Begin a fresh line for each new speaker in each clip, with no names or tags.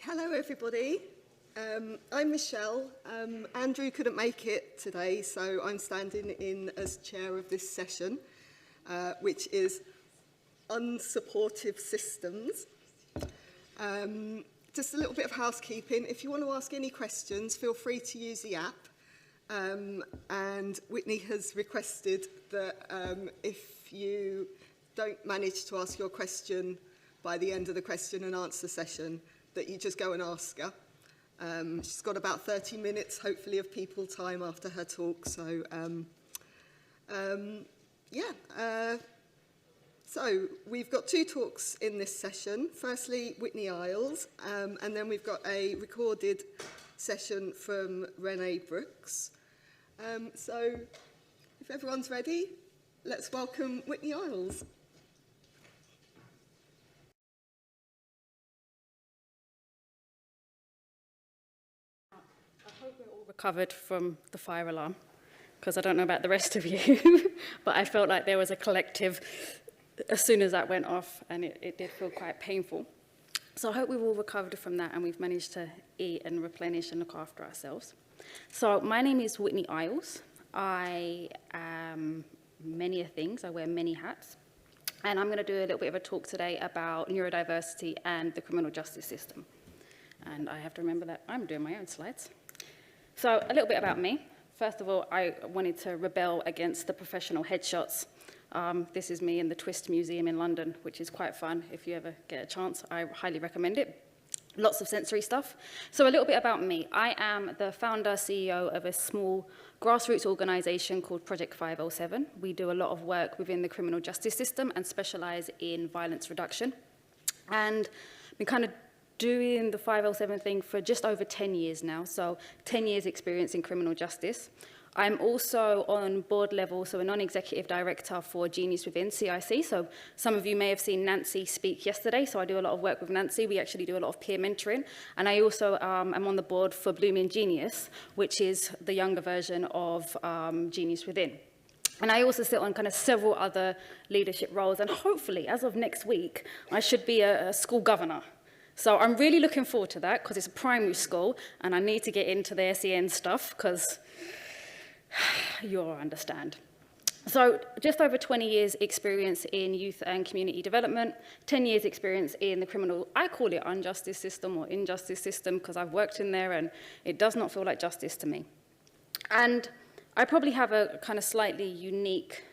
Hello everybody, I'm Michelle. Andrew couldn't make it today, so I'm standing in as chair of this session, which is Unsupportive Systems. Just a little bit of housekeeping. If you want to ask any questions, feel free to use the app. And Whitney has requested that if you don't manage to ask your question by the end of the question and answer session, that you just go and ask her. She's got about 30 minutes, hopefully, of people time after her talk. So, so we've got two talks in this session. Firstly, Whitney Iles, and then we've got a recorded session from René Brooks. So, if everyone's ready, let's welcome Whitney Iles.
Recovered from the fire alarm, because I don't know about the rest of you, but I felt like there was a collective as soon as that went off, and it did feel quite painful. So I hope we've all recovered from that and we've managed to eat and replenish and look after ourselves. So my name is Whitney Iles. I am many things. I wear many hats. And I'm going to do a little bit of a talk today about neurodiversity and the criminal justice system. And I have to remember that I'm doing my own slides. So a little bit about me. First of all, I wanted to rebel against the professional headshots. This is me in the Twist Museum in London, which is quite fun. If you ever get a chance, I highly recommend it. Lots of sensory stuff. So a little bit about me. I am the founder, CEO of a small grassroots organisation called Project 507. We do a lot of work within the criminal justice system and specialise in violence reduction. And we kind of doing the 507 thing for just over 10 years now, so 10 years experience in criminal justice. I'm also on board level, so a non-executive director for Genius Within, CIC. So some of you may have seen Nancy speak yesterday, so I do a lot of work with Nancy. We actually do a lot of peer mentoring. And I also am on the board for Blooming Genius, which is the younger version of Genius Within. And I also sit on kind of several other leadership roles, and hopefully, as of next week, I should be a school governor. So I'm really looking forward to that because it's a primary school and I need to get into the SEN stuff because you'll understand. So just over 20 years experience in youth and community development, 10 years experience in the criminal, I call it unjustice system or injustice system because I've worked in there and it does not feel like justice to me. And I probably have a kind of slightly unique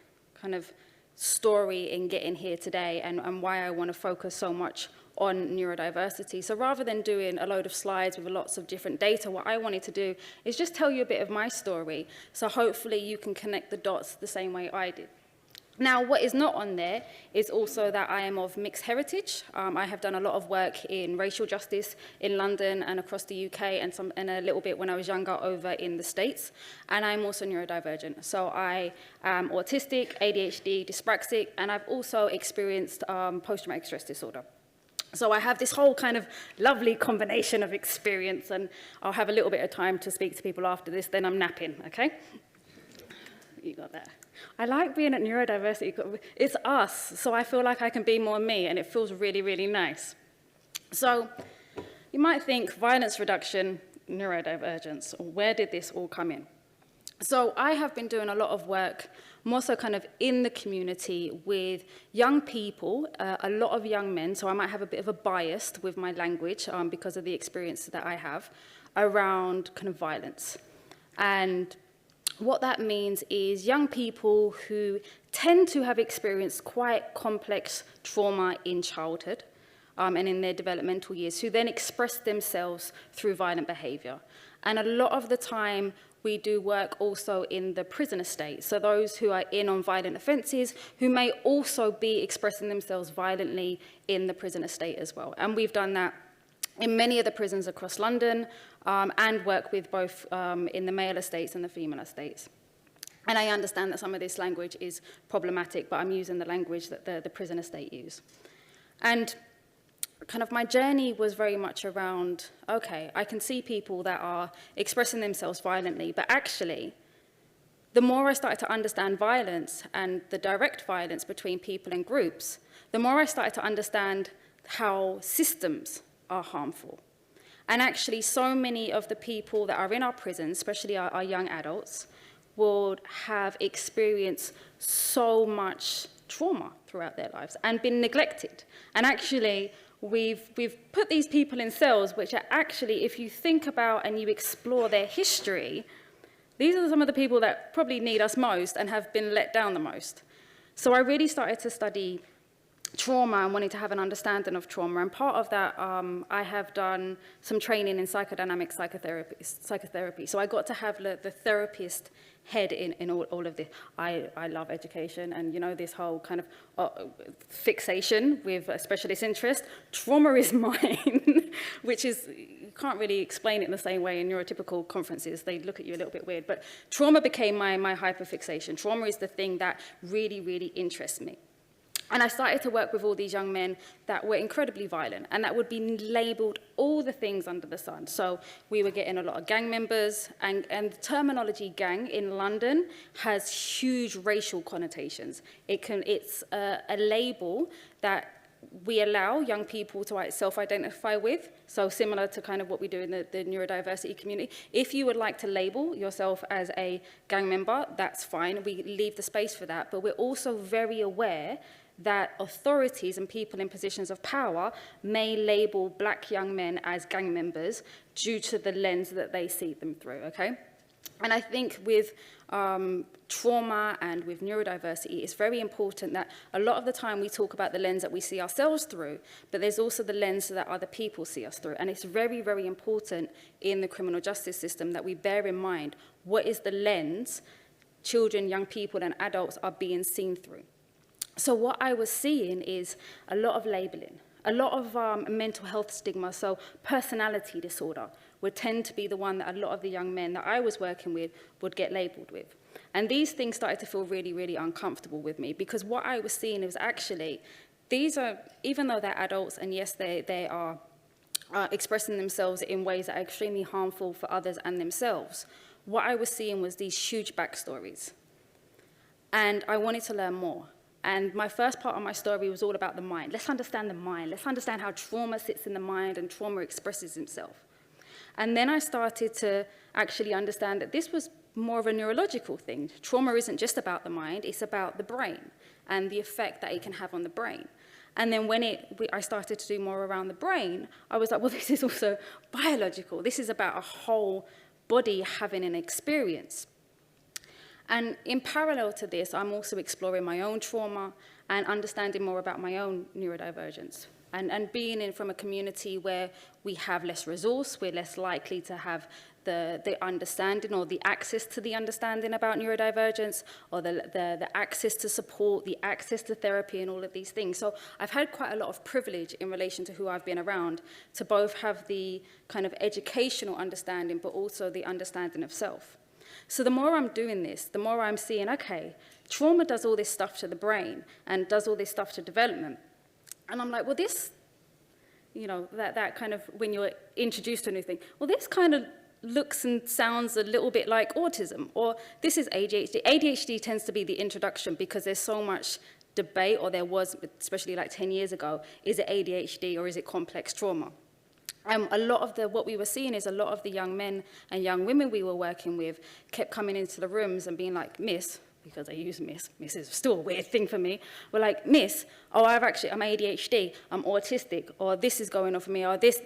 kind of story in getting here today and why I want to focus so much on neurodiversity. So rather than doing a load of slides with lots of different data, what I wanted to do is just tell you a bit of my story. So hopefully you can connect the dots the same way I did. Now, what is not on there is also that I am of mixed heritage. I have done a lot of work in racial justice in London and across the UK and a little bit when I was younger over in the States. And I'm also neurodivergent. So I am autistic, ADHD, dyspraxic, and I've also experienced post-traumatic stress disorder. So I have this whole kind of lovely combination of experience, and I'll have a little bit of time to speak to people after this, then I'm napping, okay? You got that. I like being at neurodiversity. It's us, so I feel like I can be more me, and it feels really, really nice. So you might think violence reduction, neurodivergence, where did this all come in? So I have been doing a lot of work, more so kind of in the community with young people, a lot of young men, so I might have a bit of a bias with my language because of the experience that I have around kind of violence. And what that means is young people who tend to have experienced quite complex trauma in childhood and in their developmental years, who then express themselves through violent behaviour. And a lot of the time, we do work also in the prison estate, so those who are in on violent offences, who may also be expressing themselves violently in the prison estate as well. And we've done that in many of the prisons across London and work with both in the male estates and the female estates. And I understand that some of this language is problematic, but I'm using the language that the prison estate use. And kind of my journey was very much around, okay, I can see people that are expressing themselves violently, but actually, the more I started to understand violence and the direct violence between people and groups, the more I started to understand how systems are harmful. And actually, so many of the people that are in our prisons, especially our young adults, would have experienced so much trauma throughout their lives and been neglected. And actually, we've put these people in cells which are actually, if you think about and you explore their history, these are some of the people that probably need us most and have been let down the most. So I really started to study trauma and wanting to have an understanding of trauma. And part of that, I have done some training in psychodynamic psychotherapy. So I got to have the therapist head in all of this. I love education, and you know, this whole kind of fixation with a specialist interest. Trauma is mine, which is, you can't really explain it in the same way in neurotypical conferences. They look at you a little bit weird, but trauma became my hyperfixation. Trauma is the thing that really, really interests me. And I started to work with all these young men that were incredibly violent and that would be labeled all the things under the sun. So we were getting a lot of gang members, and the terminology gang in London has huge racial connotations. It's a label that we allow young people to self-identify with, so similar to kind of what we do in the neurodiversity community. If you would like to label yourself as a gang member, that's fine. We leave the space for that, but we're also very aware that authorities and people in positions of power may label black young men as gang members due to the lens that they see them through, okay? And I think with trauma and with neurodiversity, it's very important that a lot of the time we talk about the lens that we see ourselves through, but there's also the lens that other people see us through. And it's very, very important in the criminal justice system that we bear in mind what is the lens children, young people, and adults are being seen through. So what I was seeing is a lot of labeling, a lot of mental health stigma. So personality disorder would tend to be the one that a lot of the young men that I was working with would get labeled with. And these things started to feel really, really uncomfortable with me, because what I was seeing was actually, these are, even though they're adults, and yes, they are expressing themselves in ways that are extremely harmful for others and themselves, what I was seeing was these huge backstories. And I wanted to learn more. And my first part of my story was all about the mind. Let's understand the mind. Let's understand how trauma sits in the mind and trauma expresses itself. And then I started to actually understand that this was more of a neurological thing. Trauma isn't just about the mind, it's about the brain and the effect that it can have on the brain. And then when I started to do more around the brain, I was like, well, this is also biological. This is about a whole body having an experience. And in parallel to this, I'm also exploring my own trauma and understanding more about my own neurodivergence. And being from a community where we have less resource, we're less likely to have the understanding or the access to the understanding about neurodivergence, or the access to support, the access to therapy, and all of these things. So I've had quite a lot of privilege in relation to who I've been around to both have the kind of educational understanding, but also the understanding of self. So the more I'm doing this, the more I'm seeing, okay, trauma does all this stuff to the brain and does all this stuff to development. And I'm like, well, this, you know, that kind of, when you're introduced to a new thing, well, this kind of looks and sounds a little bit like autism, or this is ADHD. ADHD tends to be the introduction because there's so much debate, or there was, especially like 10 years ago, is it ADHD or is it complex trauma? A lot of what we were seeing is a lot of the young men and young women we were working with kept coming into the rooms and being like, Miss, because I use Miss is still a weird thing for me, we're like, Miss, oh, I'm ADHD, I'm autistic, or this is going on for me, or this.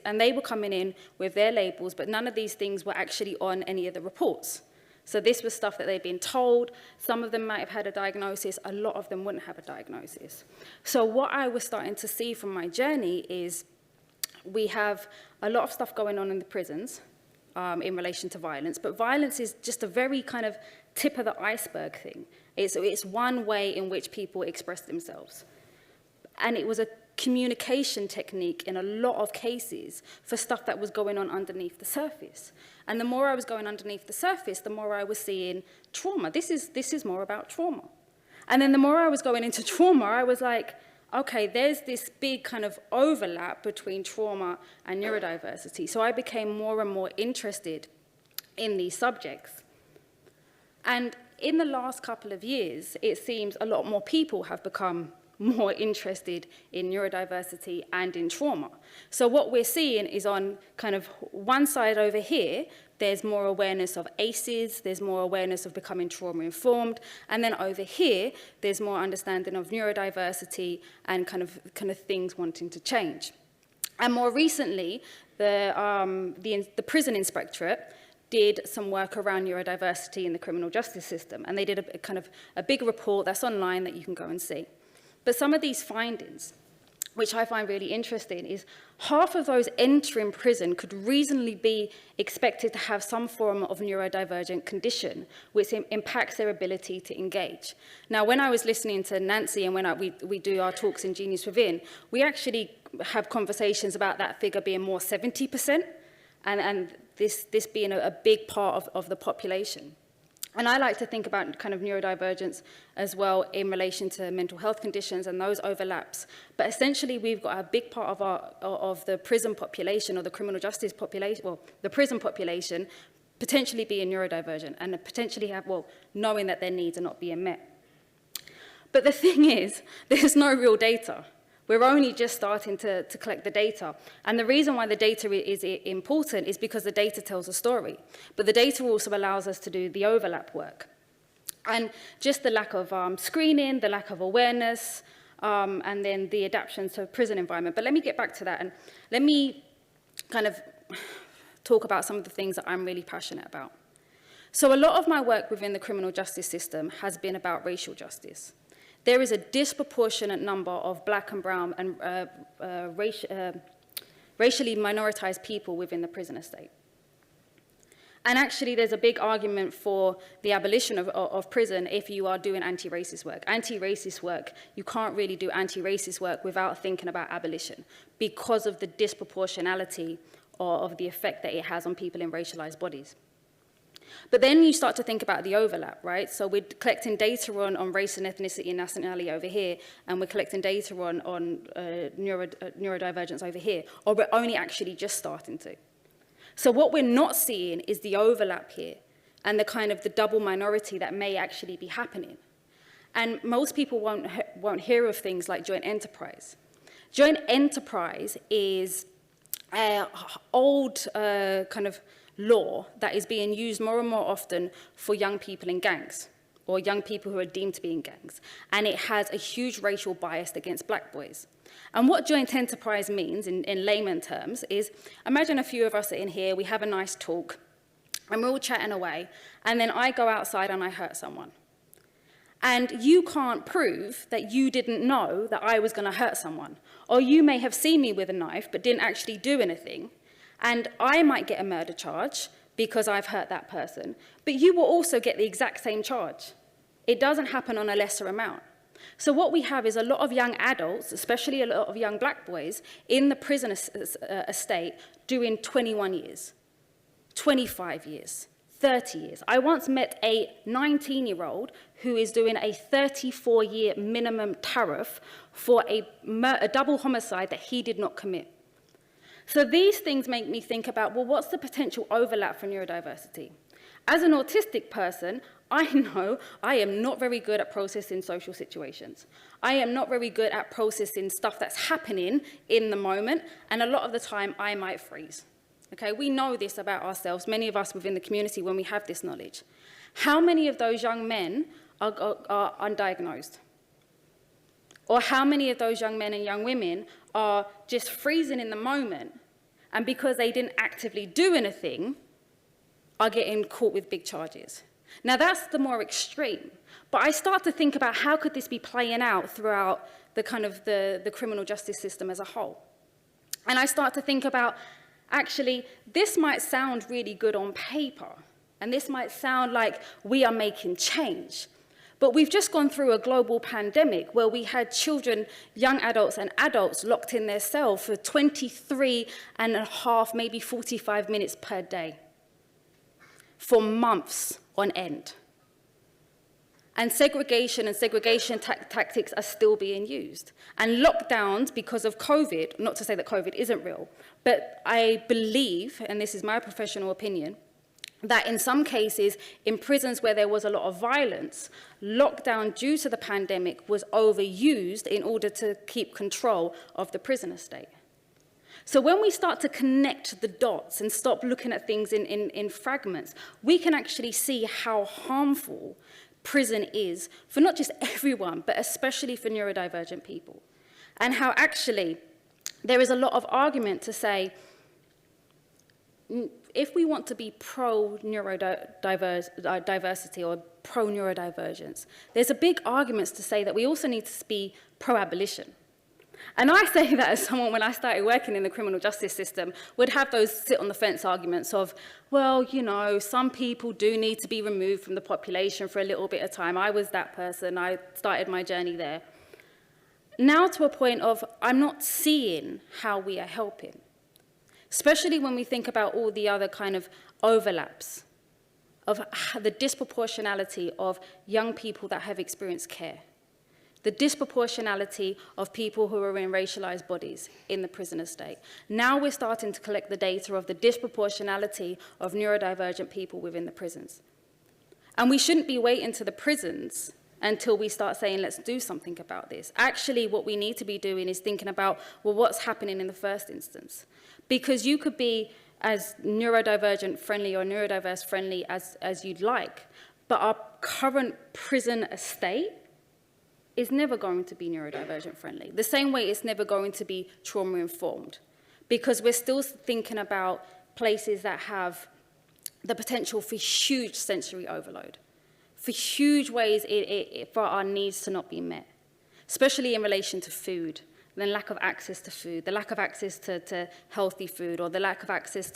And they were coming in with their labels, but none of these things were actually on any of the reports. So this was stuff that they'd been told. Some of them might have had a diagnosis, a lot of them wouldn't have a diagnosis. So what I was starting to see from my journey is we have a lot of stuff going on in the prisons in relation to violence, but violence is just a very kind of tip of the iceberg thing. It's one way in which people express themselves. And it was a communication technique in a lot of cases for stuff that was going on underneath the surface. And the more I was going underneath the surface, the more I was seeing trauma. This is more about trauma. And then the more I was going into trauma, I was like, okay, there's this big kind of overlap between trauma and neurodiversity. So I became more and more interested in these subjects. And in the last couple of years, it seems a lot more people have become more interested in neurodiversity and in trauma. So what we're seeing is on kind of one side over here, there's more awareness of ACEs, there's more awareness of becoming trauma-informed, and then over here, there's more understanding of neurodiversity and kind of things wanting to change. And more recently, the prison inspectorate did some work around neurodiversity in the criminal justice system, and they did a big report that's online that you can go and see. But some of these findings, which I find really interesting, is half of those entering prison could reasonably be expected to have some form of neurodivergent condition, which impacts their ability to engage. Now, when I was listening to Nancy and when we do our talks in Genius Within, we actually have conversations about that figure being more 70%, and this being a big part of the population. And I like to think about kind of neurodivergence as well in relation to mental health conditions and those overlaps. But essentially, we've got a big part of the prison population or the criminal justice population, well, the prison population, potentially being neurodivergent and potentially knowing that their needs are not being met. But the thing is, there's no real data. We're only just starting to collect the data. And the reason why the data is important is because the data tells a story. But the data also allows us to do the overlap work. And just the lack of screening, the lack of awareness, and then the adaptation to prison environment. But let me get back to that, and let me kind of talk about some of the things that I'm really passionate about. So a lot of my work within the criminal justice system has been about racial justice. There is a disproportionate number of black and brown and racially minoritized people within the prison estate. And actually, there's a big argument for the abolition of prison if you are doing anti-racist work. Anti-racist work, you can't really do anti-racist work without thinking about abolition because of the disproportionality of the effect that it has on people in racialized bodies. But then you start to think about the overlap, right? So we're collecting data on race and ethnicity and nationality over here, and we're collecting data on neurodivergence over here, or we're only actually just starting to. So what we're not seeing is the overlap here and the kind of the double minority that may actually be happening. And most people won't hear of things like joint enterprise. Joint enterprise is an old kind of law that is being used more and more often for young people in gangs or young people who are deemed to be in gangs. And it has a huge racial bias against black boys. And what joint enterprise means in layman terms is, imagine a few of us are in here, we have a nice talk, and we're all chatting away, and then I go outside and I hurt someone. And you can't prove that you didn't know that I was going to hurt someone. Or you may have seen me with a knife but didn't actually do anything. And I might get a murder charge because I've hurt that person, but you will also get the exact same charge. It doesn't happen on a lesser amount. So what we have is a lot of young adults, especially a lot of young black boys, in the prison estate doing 21 years, 25 years, 30 years. I once met a 19-year-old who is doing a 34-year minimum tariff for a double homicide that he did not commit. So these things make me think about, well, what's the potential overlap for neurodiversity? As an autistic person, I know I am not very good at processing social situations. I am not very good at processing stuff that's happening in the moment, and a lot of the time I might freeze. Okay, we know this about ourselves, many of us within the community when we have this knowledge. How many of those young men are undiagnosed? Or how many of those young men and young women are just freezing in the moment, and because they didn't actively do anything, are getting caught with big charges? Now that's the more extreme, but I start to think about how could this be playing out throughout the kind of the criminal justice system as a whole. And I start to think about, actually, this might sound really good on paper, and this might sound like we are making change. But we've just gone through a global pandemic where we had children, young adults and adults locked in their cell for 23 and a half, maybe 45 minutes per day for months on end. And segregation tactics are still being used. And lockdowns because of COVID, not to say that COVID isn't real, but I believe, and this is my professional opinion, that in some cases, in prisons where there was a lot of violence, lockdown due to the pandemic was overused in order to keep control of the prison estate. So when we start to connect the dots and stop looking at things in fragments, we can actually see how harmful prison is for not just everyone, but especially for neurodivergent people. And how actually there is a lot of argument to say, if we want to be pro-neurodiversity or pro-neurodivergence, there's a big argument to say that we also need to be pro-abolition. And I say that as someone, when I started working in the criminal justice system, would have those sit-on-the-fence arguments of, well, you know, some people do need to be removed from the population for a little bit of time. I was that person. I started my journey there. Now to a point of, I'm not seeing how we are helping. Especially when we think about all the other kind of overlaps of the disproportionality of young people that have experienced care, the disproportionality of people who are in racialized bodies in the prison estate. Now we're starting to collect the data of the disproportionality of neurodivergent people within the prisons. And we shouldn't be waiting to the prisons until we start saying, let's do something about this. Actually, what we need to be doing is thinking about, well, what's happening in the first instance? Because you could be as neurodivergent friendly or neurodiverse friendly as you'd like, but our current prison estate is never going to be neurodivergent friendly. The same way it's never going to be trauma informed, because we're still thinking about places that have the potential for huge sensory overload, for huge ways for our needs to not be met, especially in relation to food. The lack of access to food, the lack of access to healthy food, or the lack of access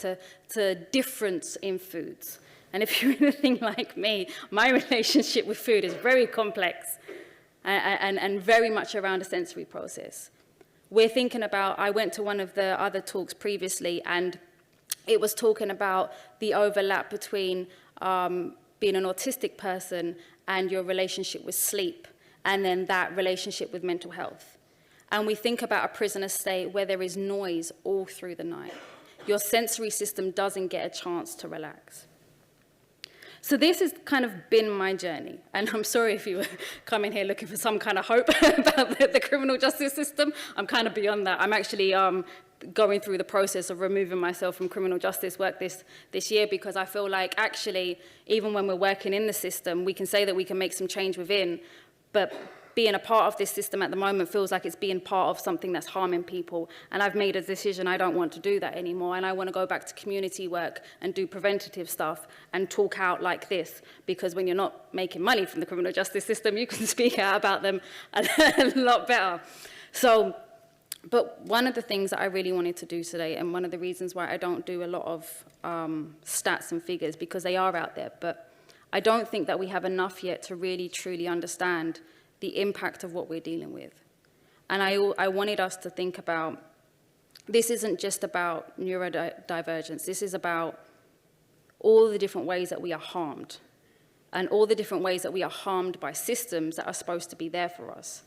to difference in foods. And if you're anything like me, my relationship with food is very complex and very much around a sensory process. We're thinking about, I went to one of the other talks previously, and it was talking about the overlap between being an autistic person and your relationship with sleep, and then that relationship with mental health. And we think about a prison estate where there is noise all through the night. Your sensory system doesn't get a chance to relax. So this has kind of been my journey. And I'm sorry if you were coming here looking for some kind of hope about the criminal justice system. I'm kind of beyond that. I'm actually going through the process of removing myself from criminal justice work this year, because I feel like actually, even when we're working in the system, we can say that we can make some change within, but being a part of this system at the moment feels like it's being part of something that's harming people. And I've made a decision I don't want to do that anymore. And I want to go back to community work and do preventative stuff and talk out like this. Because when you're not making money from the criminal justice system, you can speak out about them a lot better. So, but one of the things that I really wanted to do today, and one of the reasons why I don't do a lot of stats and figures, because they are out there, but I don't think that we have enough yet to really truly understand the impact of what we're dealing with. And I wanted us to think about, this isn't just about neurodivergence, this is about all the different ways that we are harmed, and all the different ways that we are harmed by systems that are supposed to be there for us.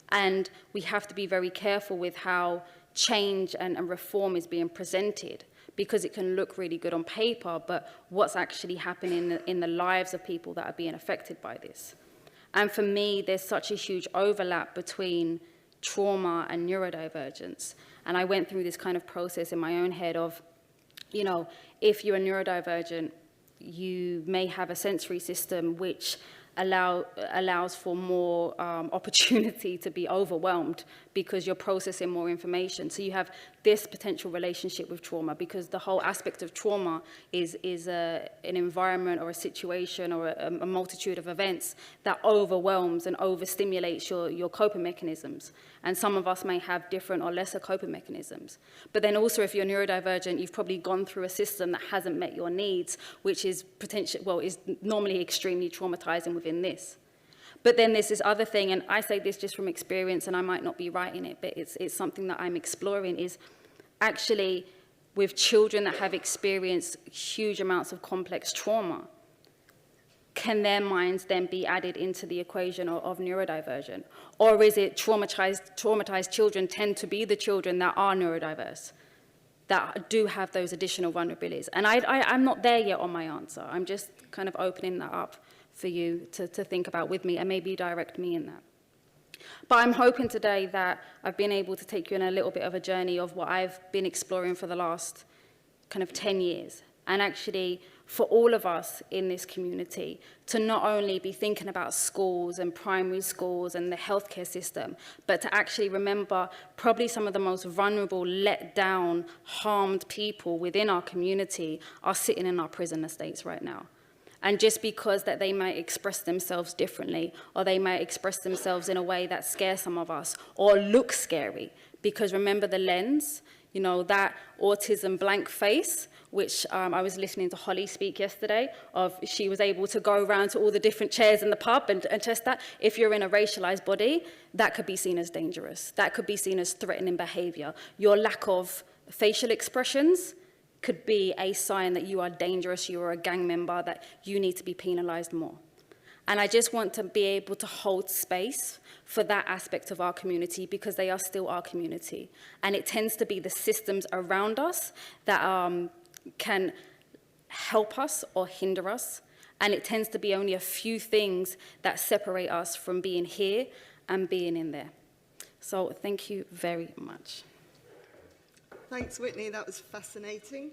And we have to be very careful with how change and reform is being presented, because it can look really good on paper, but what's actually happening in the lives of people that are being affected by this. And for me, there's such a huge overlap between trauma and neurodivergence. And I went through this kind of process in my own head of, you know, if you're a neurodivergent, you may have a sensory system which allows for more opportunity to be overwhelmed because you're processing more information. So you have this potential relationship with trauma, because the whole aspect of trauma is an environment or a situation or a multitude of events that overwhelms and overstimulates your coping mechanisms. And some of us may have different or lesser coping mechanisms. But then also, if you're neurodivergent, you've probably gone through a system that hasn't met your needs, which is is normally extremely traumatizing within this. But then there's this other thing, and I say this just from experience, and I might not be right in it, but it's something that I'm exploring, is actually with children that have experienced huge amounts of complex trauma, can their minds then be added into the equation of neurodivergent? Or is it traumatized children tend to be the children that are neurodiverse? that do have those additional vulnerabilities. And I'm not there yet on my answer. I'm just kind of opening that up for you to think about with me and maybe direct me in that. But I'm hoping today that I've been able to take you on a little bit of a journey of what I've been exploring for the last kind of 10 years. And actually, for all of us in this community, to not only be thinking about schools and primary schools and the healthcare system, but to actually remember probably some of the most vulnerable, let down, harmed people within our community are sitting in our prison estates right now. And just because that they might express themselves differently, or they might express themselves in a way that scares some of us, or look scary, because remember the lens, you know, that autism blank face, which I was listening to Holly speak yesterday, of she was able to go around to all the different chairs in the pub and test that. If you're in a racialized body, that could be seen as dangerous. That could be seen as threatening behavior. Your lack of facial expressions could be a sign that you are dangerous, you are a gang member, that you need to be penalized more. And I just want to be able to hold space for that aspect of our community, because they are still our community. And it tends to be the systems around us that can help us or hinder us. And it tends to be only a few things that separate us from being here and being in there. So thank you very much.
Thanks, Whitney. That was fascinating.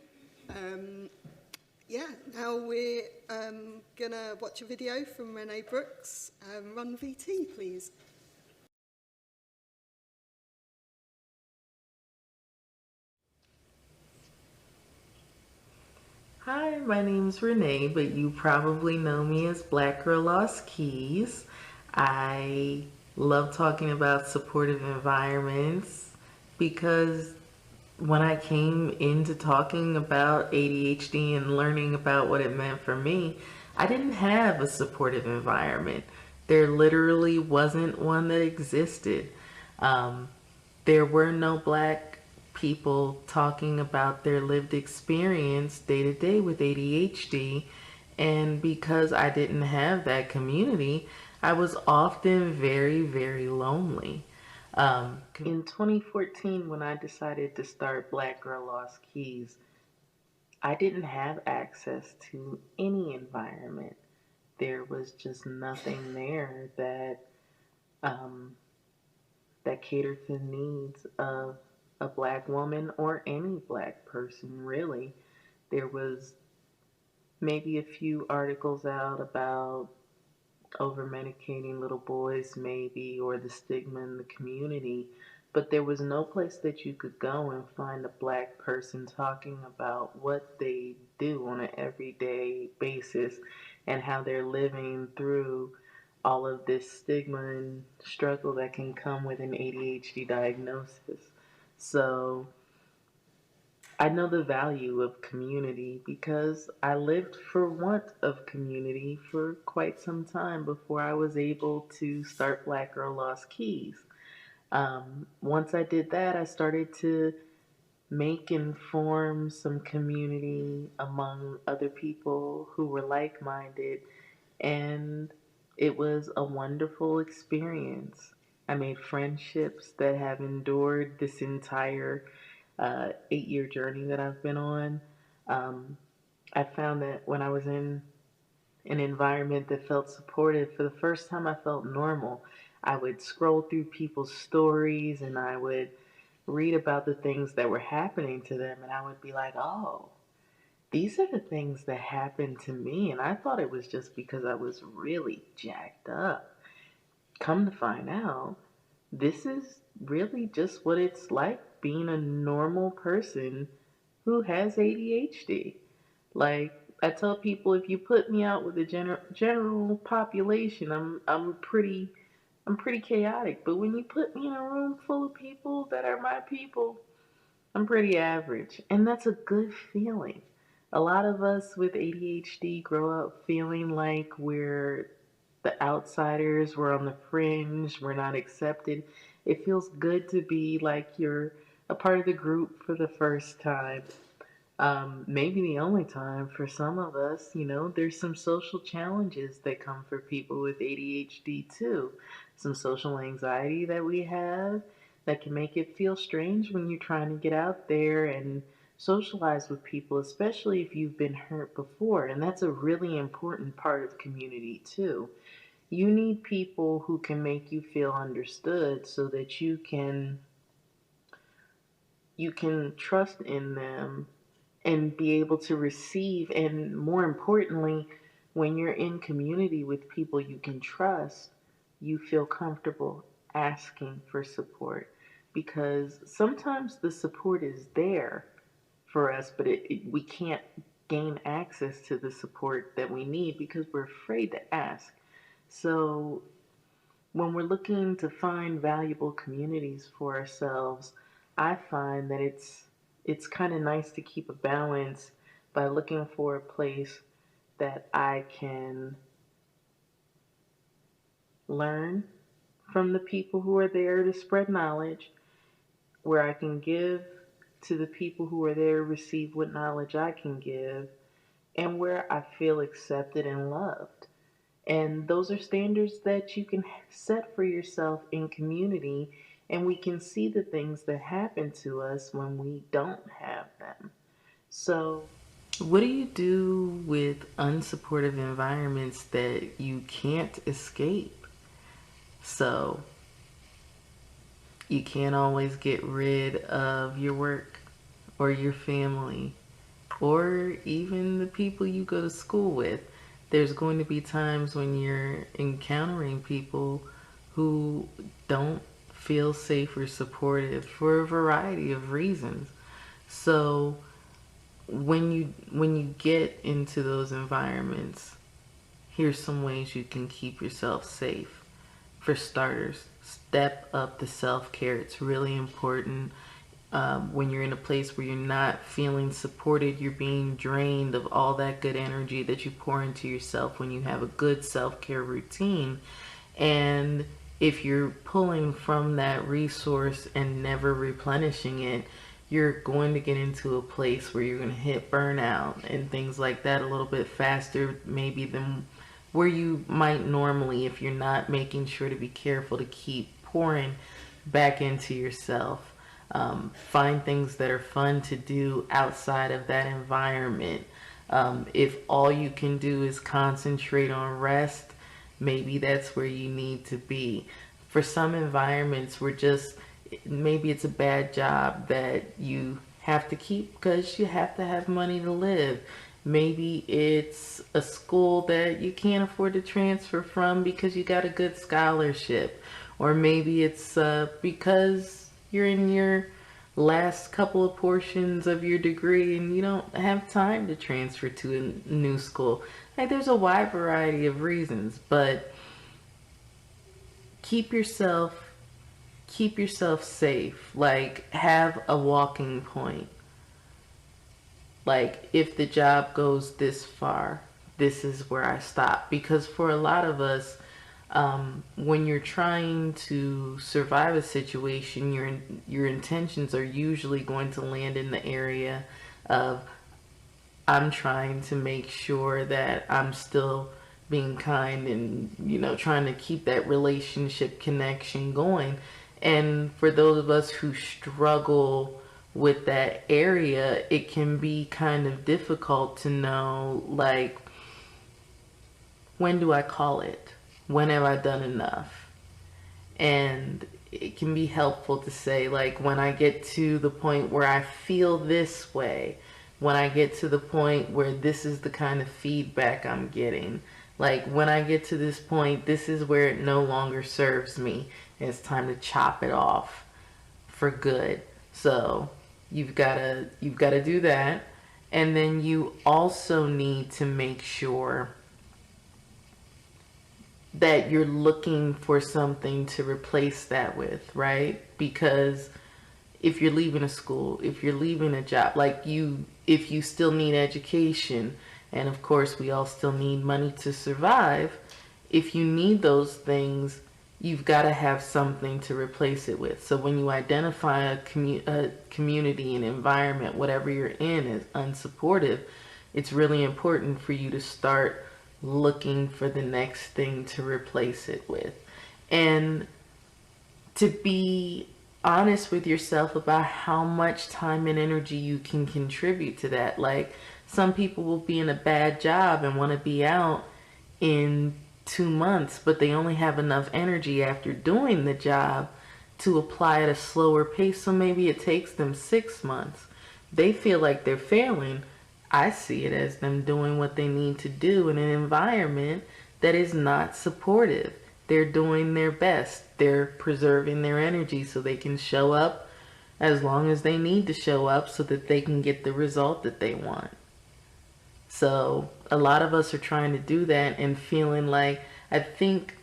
Yeah, now we're going to watch a video from René Brooks. Run VT, please.
Hi, my name's René, but you probably know me as Black Girl Lost Keys. I love talking about supportive environments because when I came into talking about ADHD and learning about what it meant for me, I didn't have a supportive environment. There literally wasn't one that existed. There were no Black people talking about their lived experience day to day with ADHD, and because I didn't have that community, I was often very, very lonely. In 2014, when I decided to start Black Girl Lost Keys, I didn't have access to any environment. There was just nothing there that catered to the needs of a Black woman or any Black person, really. There was maybe a few articles out about over-medicating little boys, maybe, or the stigma in the community, but there was no place that you could go and find a Black person talking about what they do on an everyday basis and how they're living through all of this stigma and struggle that can come with an ADHD diagnosis. So I know the value of community because I lived for want of community for quite some time before I was able to start Black Girl Lost Keys. Once I did that, I started to make and form some community among other people who were like-minded, and it was a wonderful experience. I made friendships that have endured this entire 8-year journey that I've been on. I found that when I was in an environment that felt supportive, for the first time I felt normal. I would scroll through people's stories and I would read about the things that were happening to them, and I would be like, oh, these are the things that happened to me, and I thought it was just because I was really jacked up. Come to find out, this is really just what it's like being a normal person who has ADHD. Like, I tell people, if you put me out with the general population, I'm pretty chaotic. But when you put me in a room full of people that are my people, I'm pretty average, and that's a good feeling. A lot of us with ADHD grow up feeling like we're the outsiders, we're on the fringe, we're not accepted. It feels good to be like you're a part of the group for the first time. Maybe the only time for some of us. There's some social challenges that come for people with ADHD too. Some social anxiety that we have that can make it feel strange when you're trying to get out there and socialize with people, especially if you've been hurt before. And that's a really important part of community too. You need people who can make you feel understood so that you can trust in them and be able to receive. And more importantly, when you're in community with people you can trust, you feel comfortable asking for support, because sometimes the support is there for us, but we can't gain access to the support that we need because we're afraid to ask. So when we're looking to find valuable communities for ourselves, I find that it's kind of nice to keep a balance by looking for a place that I can learn from the people who are there to spread knowledge, where I can give to the people who are there to receive what knowledge I can give, and where I feel accepted and loved. And those are standards that you can set for yourself in community, and we can see the things that happen to us when we don't have them. So, what do you do with unsupportive environments that you can't escape? So, you can't always get rid of your work or your family or even the people you go to school with. There's going to be times when you're encountering people who don't feel safe or supportive for a variety of reasons. So when you get into those environments, here's some ways you can keep yourself safe. For starters, step up the self-care. It's really important. When you're in a place where you're not feeling supported, you're being drained of all that good energy that you pour into yourself when you have a good self-care routine. And if you're pulling from that resource and never replenishing it, you're going to get into a place where you're going to hit burnout and things like that a little bit faster maybe than where you might normally, if you're not making sure to be careful to keep pouring back into yourself. Find things that are fun to do outside of that environment. If all you can do is concentrate on rest, maybe that's where you need to be. For some environments, maybe it's a bad job that you have to keep because you have to have money to live. Maybe it's a school that you can't afford to transfer from because you got a good scholarship. Or maybe it's because you're in your last couple of portions of your degree and you don't have time to transfer to a new school. Like, there's a wide variety of reasons, but keep yourself safe. Like, have a walking point. Like, if the job goes this far, this is where I stop. Because for a lot of us, when you're trying to survive a situation, your intentions are usually going to land in the area of, I'm trying to make sure that I'm still being kind and, trying to keep that relationship connection going. And for those of us who struggle with that area, it can be kind of difficult to know, like, when do I call it? When have I done enough? And it can be helpful to say, like, when I get to the point where I feel this way, when I get to the point where this is the kind of feedback I'm getting, like, when I get to this point, this is where it no longer serves me, and it's time to chop it off for good. So you've got to do that. And then you also need to make sure that you're looking for something to replace that with, right? Because if you're leaving a school, if you're leaving a job, if you still need education, and of course we all still need money to survive, if you need those things, you've got to have something to replace it with. So when you identify a community, an environment, whatever you're in is unsupportive, it's really important for you to start looking for the next thing to replace it with. And to be honest with yourself about how much time and energy you can contribute to that. Like, some people will be in a bad job and want to be out in 2 months, but they only have enough energy after doing the job to apply at a slower pace, so maybe it takes them 6 months. They feel like they're failing. I see it as them doing what they need to do in an environment that is not supportive. They're doing their best. They're preserving their energy so they can show up as long as they need to show up so that they can get the result that they want. So a lot of us are trying to do that and feeling like, I think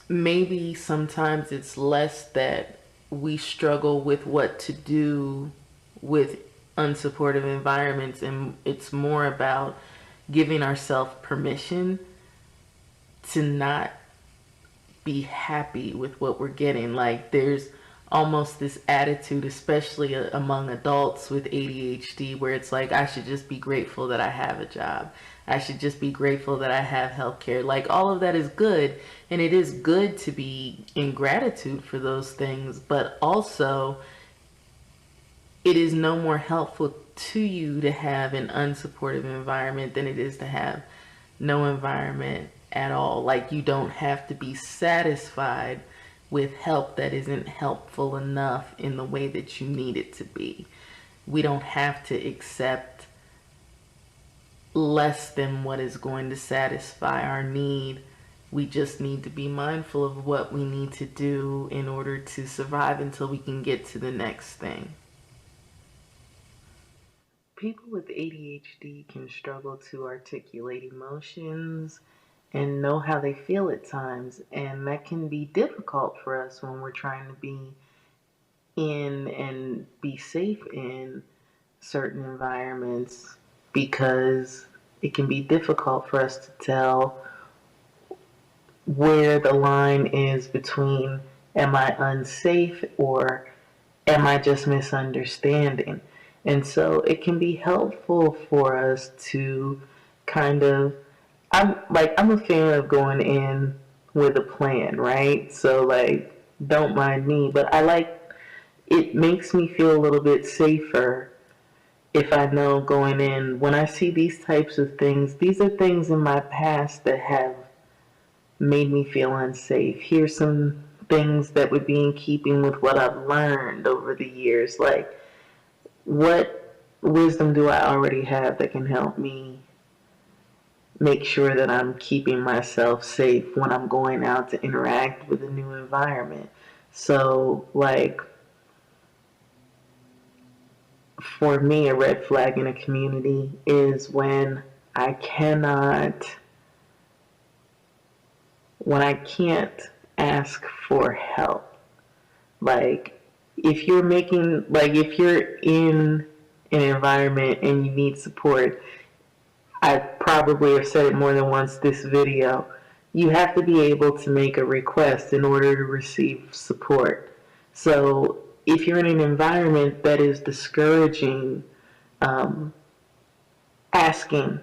maybe sometimes it's less that we struggle with what to do with unsupportive environments, and it's more about giving ourselves permission to not be happy with what we're getting. Like, there's almost this attitude, especially among adults with ADHD, where it's like, I should just be grateful that I have a job. I should just be grateful that I have health care. Like, all of that is good, and it is good to be in gratitude for those things, but also it is no more helpful to you to have an unsupportive environment than it is to have no environment at all. Like, you don't have to be satisfied with help that isn't helpful enough in the way that you need it to be. We don't have to accept less than what is going to satisfy our need. We just need to be mindful of what we need to do in order to survive until we can get to the next thing. People with ADHD can struggle to articulate emotions and know how they feel at times, and that can be difficult for us when we're trying to be in and be safe in certain environments, because it can be difficult for us to tell where the line is between, am I unsafe or am I just misunderstanding? And so it can be helpful for us to kind of, I'm a fan of going in with a plan, right? So, like, don't mind me, but it makes me feel a little bit safer if I know going in, when I see these types of things, these are things in my past that have made me feel unsafe. Here's some things that would be in keeping with what I've learned over the years. Like, what wisdom do I already have that can help me make sure that I'm keeping myself safe when I'm going out to interact with a new environment? So, like, for me, a red flag in a community is when I can't ask for help. Like, if you're in an environment and you need support, I probably have said it more than once this video, you have to be able to make a request in order to receive support. So if you're in an environment that is discouraging asking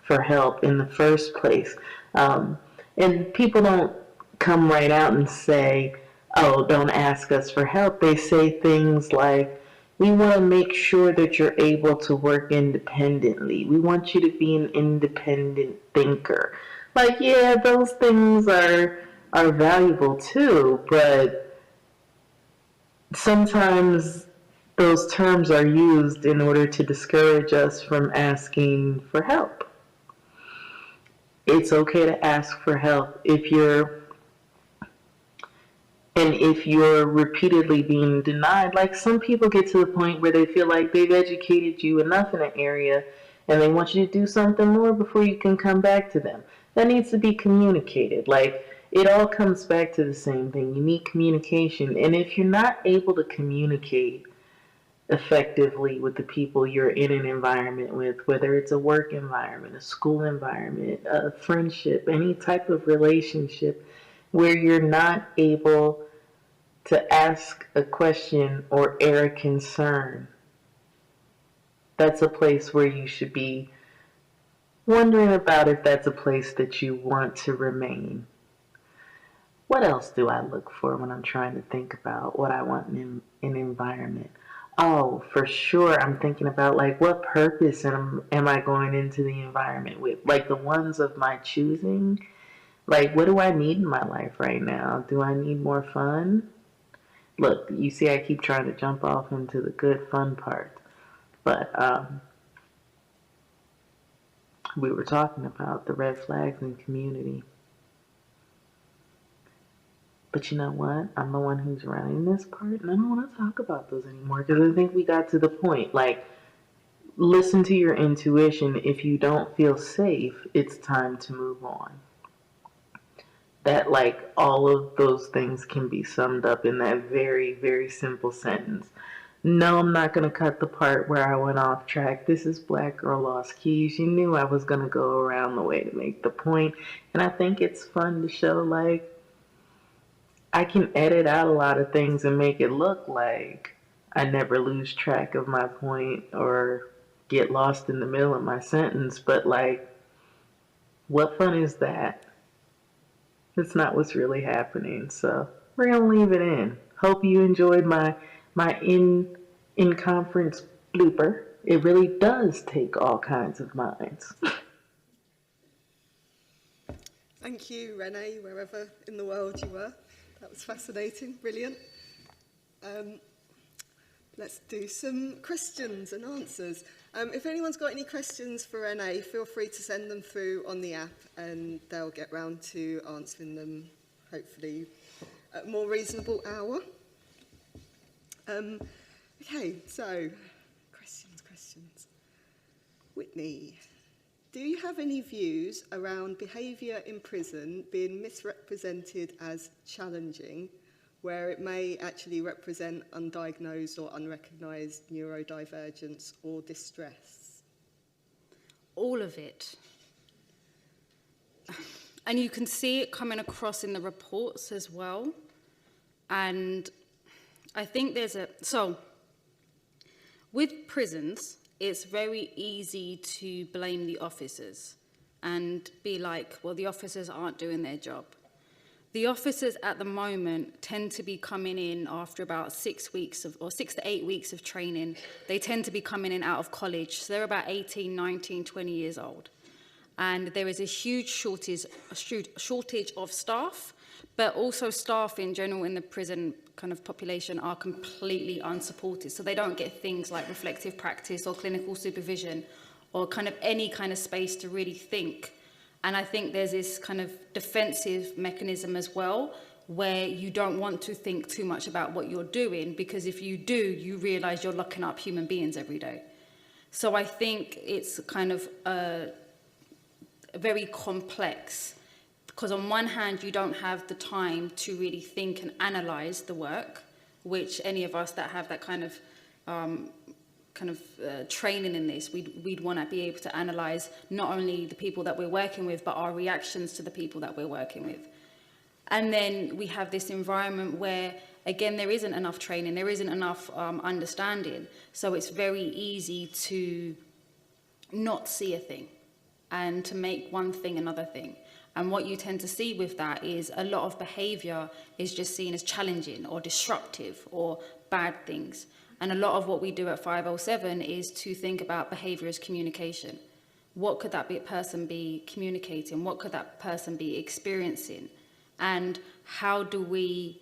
for help in the first place, and people don't come right out and say, oh, don't ask us for help. They say things like, we want to make sure that you're able to work independently. We want you to be an independent thinker. Like, yeah, those things are valuable too, but sometimes those terms are used in order to discourage us from asking for help. It's okay to ask for help if you're repeatedly being denied. Like, some people get to the point where they feel like they've educated you enough in an area and they want you to do something more before you can come back to them. That needs to be communicated. Like, it all comes back to the same thing. You need communication. And if you're not able to communicate effectively with the people you're in an environment with, whether it's a work environment, a school environment, a friendship, any type of relationship, where you're not able to ask a question or air a concern, that's a place where you should be wondering about if that's a place that you want to remain. What else do I look for when I'm trying to think about what I want in an environment? Oh, for sure, I'm thinking about like what purpose am I going into the environment with? Like the ones of my choosing. Like, what do I need in my life right now? Do I need more fun? Look, you see, I keep trying to jump off into the good fun part, but we were talking about the red flags in community. But you know what? I'm the one who's running this part, and I don't want to talk about those anymore because I think we got to the point. Like, listen to your intuition. If you don't feel safe, it's time to move on. That, like, all of those things can be summed up in that very, very simple sentence. No, I'm not going to cut the part where I went off track. This is Black Girl Lost Keys. You knew I was going to go around the way to make the point. And I think it's fun to show, like, I can edit out a lot of things and make it look like I never lose track of my point or get lost in the middle of my sentence. But, like, what fun is that? It's not what's really happening. So we're going to leave it in. Hope you enjoyed my in-conference blooper. It really does take all kinds of minds.
Thank you, René, wherever in the world you were. That was fascinating, brilliant. Let's do some questions and answers. If anyone's got any questions for René, feel free to send them through on the app and they'll get round to answering them, hopefully at a more reasonable hour. Okay, so questions. Whitney, do you have any views around behaviour in prison being misrepresented as challenging, where it may actually represent undiagnosed or unrecognised neurodivergence or distress?
All of it. And you can see it coming across in the reports as well. And I think so with prisons, it's very easy to blame the officers and be like, well, the officers aren't doing their job. The officers at the moment tend to be coming in after about 6 to 8 weeks of training. They tend to be coming in out of college. So they're about 18, 19, 20 years old. And there is a huge shortage of staff, but also staff in general in the prison kind of population are completely unsupported. So they don't get things like reflective practice or clinical supervision or kind of any kind of space to really think. And I think there's this kind of defensive mechanism as well, where you don't want to think too much about what you're doing, because if you do, you realize you're locking up human beings every day. So I think it's kind of very complex, because on one hand, you don't have the time to really think and analyze the work, which any of us that have that kind of training in this, we'd want to be able to analyze not only the people that we're working with, but our reactions to the people that we're working with. And then we have this environment where, again, there isn't enough training, there isn't enough understanding. So it's very easy to not see a thing and to make one thing another thing. And what you tend to see with that is a lot of behavior is just seen as challenging or disruptive or bad things. And a lot of what we do at 507 is to think about behavior as communication. What could that person be communicating? What could that person be experiencing? And how do we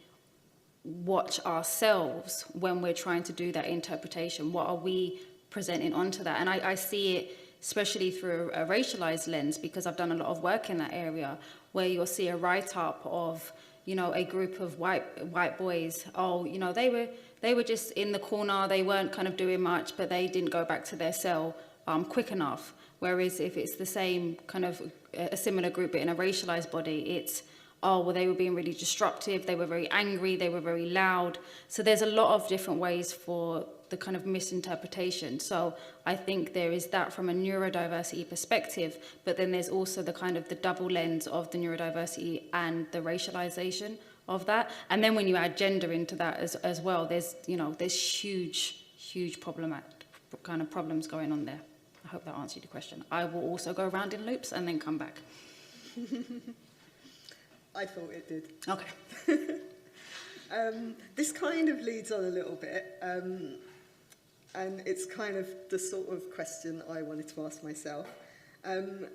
watch ourselves when we're trying to do that interpretation? What are we presenting onto that? And I see it especially through a racialized lens, because I've done a lot of work in that area, where you'll see a write-up of, you know, a group of white boys. Oh, you know, they were just in the corner, they weren't kind of doing much, but they didn't go back to their cell quick enough. Whereas if it's the same kind of a similar group but in a racialized body, it's, oh, well, they were being really disruptive, they were very angry, they were very loud. So there's a lot of different ways for the kind of misinterpretation. So I think there is that from a neurodiversity perspective, but then there's also the kind of the double lens of the neurodiversity and the racialization of that. And then when you add gender into that as well, there's huge problems going on there. I hope that answered your question. I will also go around in loops and then come back.
I thought it did.
Okay.
This kind of leads on a little bit, and it's kind of the sort of question I wanted to ask myself. And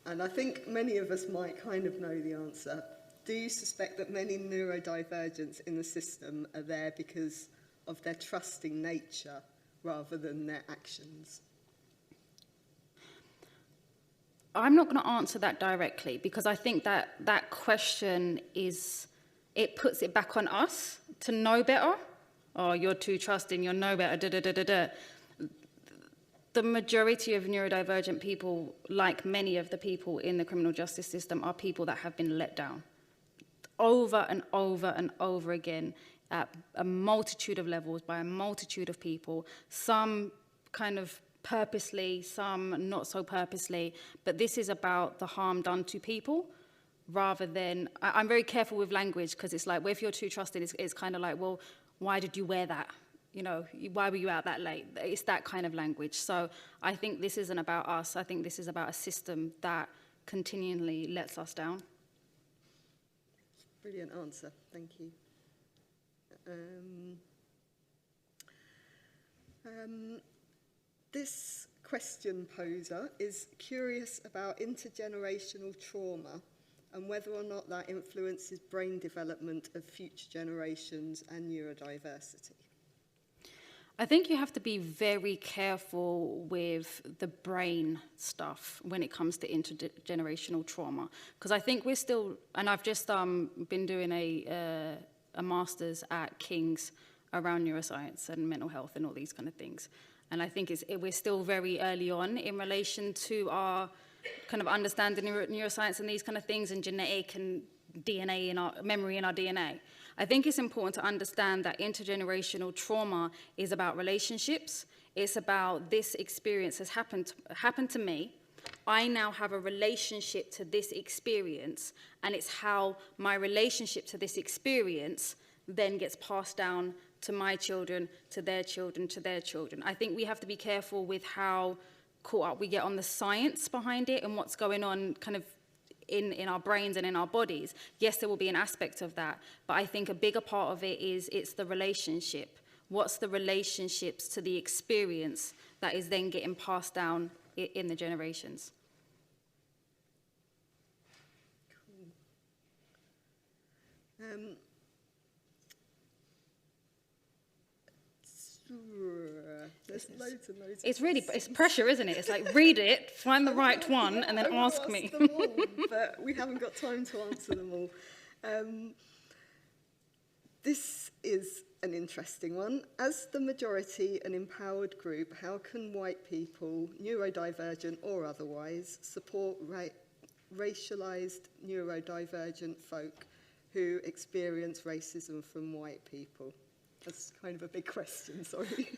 I think many of us might kind of know the answer. Do you suspect that many neurodivergents in the system are there because of their trusting nature rather than their actions?
I'm not going to answer that directly, because I think that that question it puts it back on us to know better. Oh, you're too trusting, you're no better, da da da da da. The majority of neurodivergent people, like many of the people in the criminal justice system, are people that have been let down over and over and over again at a multitude of levels by a multitude of people, some kind of purposely, some not so purposely, but this is about the harm done to people rather than, I'm very careful with language, because it's like, well, if you're too trusting, it's kind of like, well, why did you wear that? You know, why were you out that late? It's that kind of language. So I think this isn't about us. I think this is about a system that continually lets us down.
Brilliant answer. Thank you. This question poser is curious about intergenerational trauma and whether or not that influences brain development of future generations and neurodiversity.
I think you have to be very careful with the brain stuff when it comes to intergenerational trauma, because I think we're still, and I've just been doing a master's at King's around neuroscience and mental health and all these kind of things, and I think we're still very early on in relation to our kind of understanding neuroscience and these kind of things, and genetic and DNA in our memory in our DNA. I think it's important to understand that intergenerational trauma is about relationships. It's about this experience has happened to me. I now have a relationship to this experience, and it's how my relationship to this experience then gets passed down to my children, to their children, to their children. I think we have to be careful with how caught up we get on the science behind it and what's going on kind of in our brains and in our bodies. Yes, there will be an aspect of that, but I think a bigger part of it is it's the relationship. What's the relationships to the experience that is then getting passed down in the generations?
Cool. There's loads and loads.
It's pressure, isn't it? It's like, read it, find the right one, and then ask me.
Them all, but we haven't got time to answer them all. This is an interesting one. As the majority and empowered group, how can white people, neurodivergent or otherwise, support racialized neurodivergent folk who experience racism from white people? That's kind of a big question, sorry.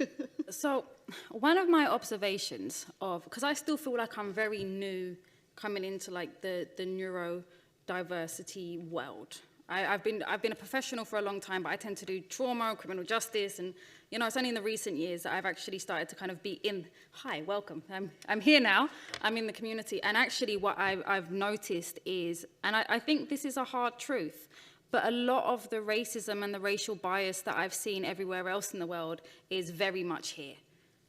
So one of my observations because I still feel like I'm very new coming into like the neurodiversity world. I've been a professional for a long time, but I tend to do trauma, criminal justice, and it's only in the recent years that I've actually started to kind of be in. Hi, welcome. I'm here now. I'm in the community, and actually, what I've noticed is, and I think this is a hard truth, but a lot of the racism and the racial bias that I've seen everywhere else in the world is very much here.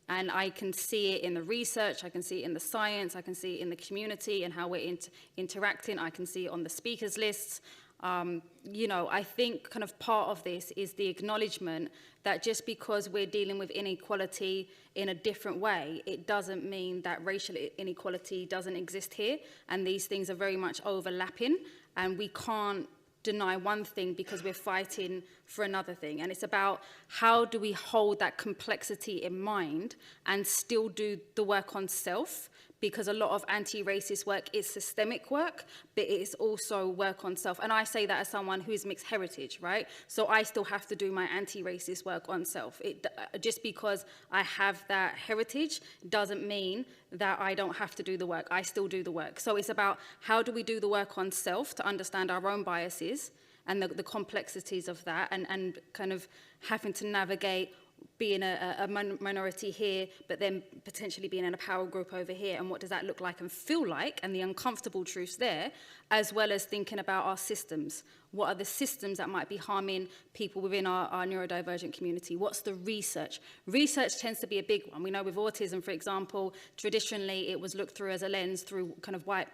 And I can see it in the research, I can see it in the science, I can see it in the community and how we're interacting, I can see it on the speakers lists. I think kind of part of this is the acknowledgement that just because we're dealing with inequality in a different way, it doesn't mean that racial inequality doesn't exist here. And these things are very much overlapping, and we can't deny one thing because we're fighting for another thing. And it's about how do we hold that complexity in mind and still do the work on self, because a lot of anti-racist work is systemic work, but it is also work on self. And I say that as someone who is mixed heritage, right? So I still have to do my anti-racist work on self. Just because I have that heritage doesn't mean that I don't have to do the work. I still do the work. So it's about how do we do the work on self to understand our own biases and the complexities of that, and kind of having to navigate being a minority here, but then potentially being in a power group over here, and what does that look like and feel like, and the uncomfortable truths there, as well as thinking about our systems. What are the systems that might be harming people within our neurodivergent community? What's the research? Research tends to be a big one. We know with autism, for example, traditionally it was looked through as a lens through kind of white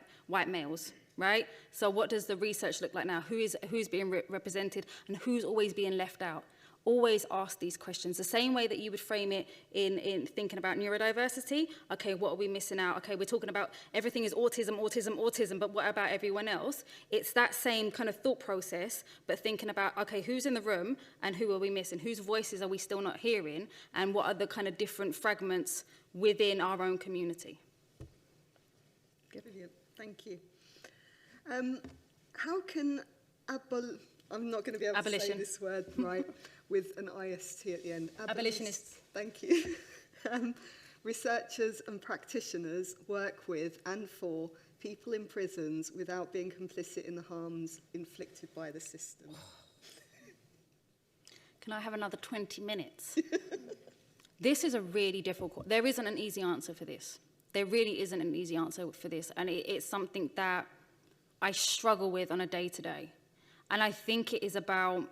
males, right? So what does the research look like now? Who's being represented, and who's always being left out? Always ask these questions. The same way that you would frame it in thinking about neurodiversity. Okay, what are we missing out? Okay, we're talking about everything is autism, autism, autism, but what about everyone else? It's that same kind of thought process, but thinking about, okay, who's in the room and who are we missing? Whose voices are we still not hearing? And what are the kind of different fragments within our own community?
Brilliant, thank you. How can I'm not going to be able to say this word right with an IST at the end.
Abolitionists.
Thank you. Researchers and practitioners work with and for people in prisons without being complicit in the harms inflicted by the system.
Can I have another 20 minutes? This is a really difficult, there isn't an easy answer for this. There really isn't an easy answer for this. And it's something that I struggle with on a day-to-day. And I think it is about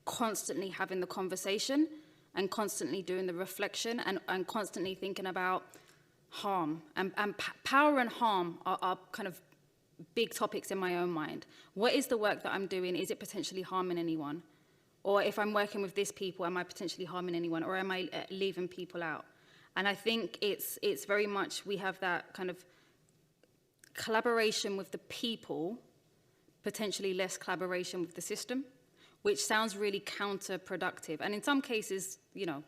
constantly having the conversation and constantly doing the reflection and constantly thinking about harm. And power and harm are kind of big topics in my own mind. What is the work that I'm doing? Is it potentially harming anyone? Or if I'm working with this people, am I potentially harming anyone? Or am I leaving people out? And I think it's very much, we have that kind of collaboration with the people, potentially less collaboration with the system, which sounds really counterproductive. And in some cases, you know,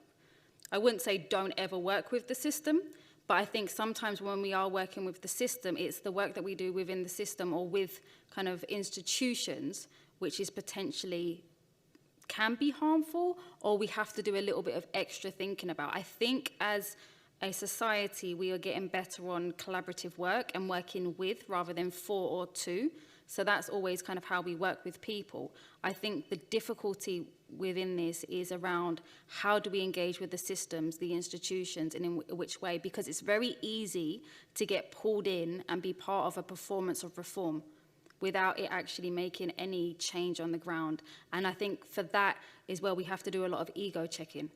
I wouldn't say don't ever work with the system, but I think sometimes when we are working with the system, it's the work that we do within the system or with kind of institutions, which is potentially can be harmful, or we have to do a little bit of extra thinking about. I think as a society, we are getting better on collaborative work and working with rather than for or to. So that's always kind of how we work with people. I think the difficulty within this is around how do we engage with the systems, the institutions, and in which way, because it's very easy to get pulled in and be part of a performance of reform without it actually making any change on the ground. And I think for that is where we have to do a lot of ego checking.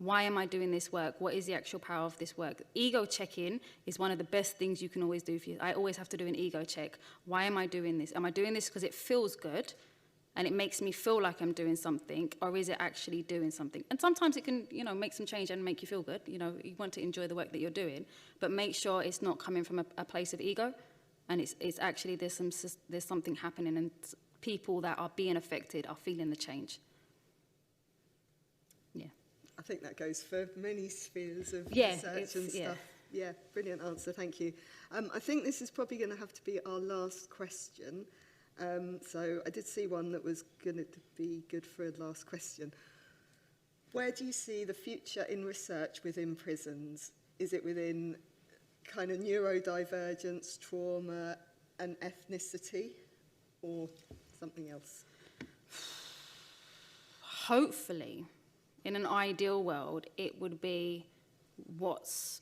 Why am I doing this work? What is the actual power of this work? Ego checking is one of the best things you can always do for you. I always have to do an ego check. Why am I doing this? Am I doing this because it feels good and it makes me feel like I'm doing something, or is it actually doing something? And sometimes it can, you know, make some change and make you feel good. You know, you want to enjoy the work that you're doing, but make sure it's not coming from a place of ego, and it's actually there's something happening, and people that are being affected are feeling the change. Yeah.
I think that goes for many spheres of research and stuff. Yeah, brilliant answer, thank you. I think this is probably going to have to be our last question. So I did see one that was going to be good for a last question. Where do you see the future in research within prisons? Is it within kind of neurodivergence, trauma and ethnicity, or something else?
Hopefully, in an ideal world, it would be what's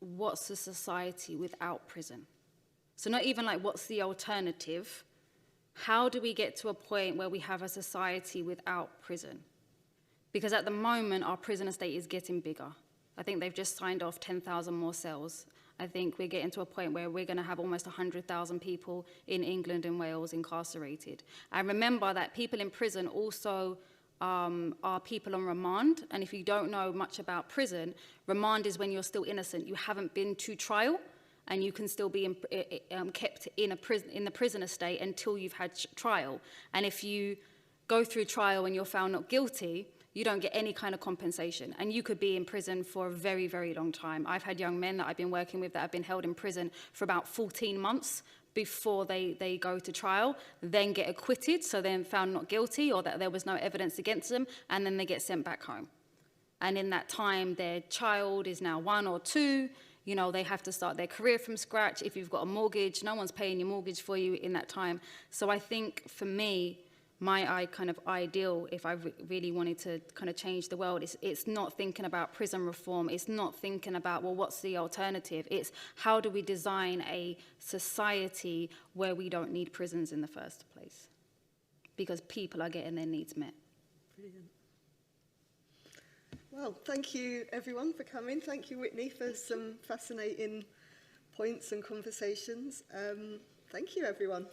a society without prison? So not even like what's the alternative? How do we get to a point where we have a society without prison? Because at the moment, our prison estate is getting bigger. I think they've just signed off 10,000 more cells. I think we're getting to a point where we're going to have almost 100,000 people in England and Wales incarcerated. And remember that people in prison also are people on remand. And if you don't know much about prison, remand is when you're still innocent. You haven't been to trial, and you can still be kept in the prison estate until you've had trial. And if you go through trial and you're found not guilty, you don't get any kind of compensation. And you could be in prison for a very, very long time. I've had young men that I've been working with that have been held in prison for about 14 months before they go to trial, then get acquitted, so then found not guilty, or that there was no evidence against them, and then they get sent back home. And in that time, their child is now 1 or 2, you know, they have to start their career from scratch. If you've got a mortgage, no one's paying your mortgage for you in that time. So I think for me, my kind of ideal, if I really wanted to kind of change the world, it's not thinking about prison reform. It's not thinking about, well, what's the alternative? It's how do we design a society where we don't need prisons in the first place? Because people are getting their needs met.
Brilliant. Well, thank you everyone for coming. Thank you, Whitney, for some fascinating points and conversations. Thank you, everyone.